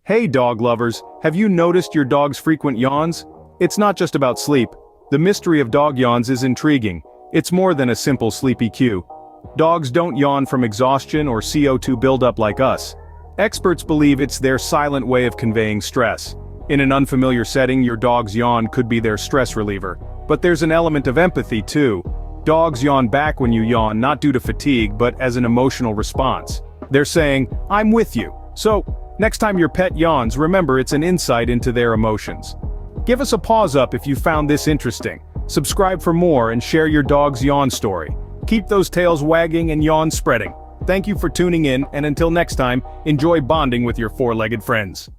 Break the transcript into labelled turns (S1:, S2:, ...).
S1: Hey dog lovers, have you noticed your dog's frequent yawns? It's not just about sleep. The mystery of dog yawns is intriguing. It's more than a simple sleepy cue. Dogs don't yawn from exhaustion or CO2 buildup like us. Experts believe it's their silent way of conveying stress. In an unfamiliar setting, your dog's yawn could be their stress reliever. But there's an element of empathy too. Dogs yawn back when you yawn, not due to fatigue but as an emotional response. They're saying, "I'm with you." So, next time your pet yawns, remember it's an insight into their emotions. Give us a paws up if you found this interesting. Subscribe for more and share your dog's yawn story. Keep those tails wagging and yawns spreading. Thank you for tuning in, and until next time, enjoy bonding with your four-legged friends.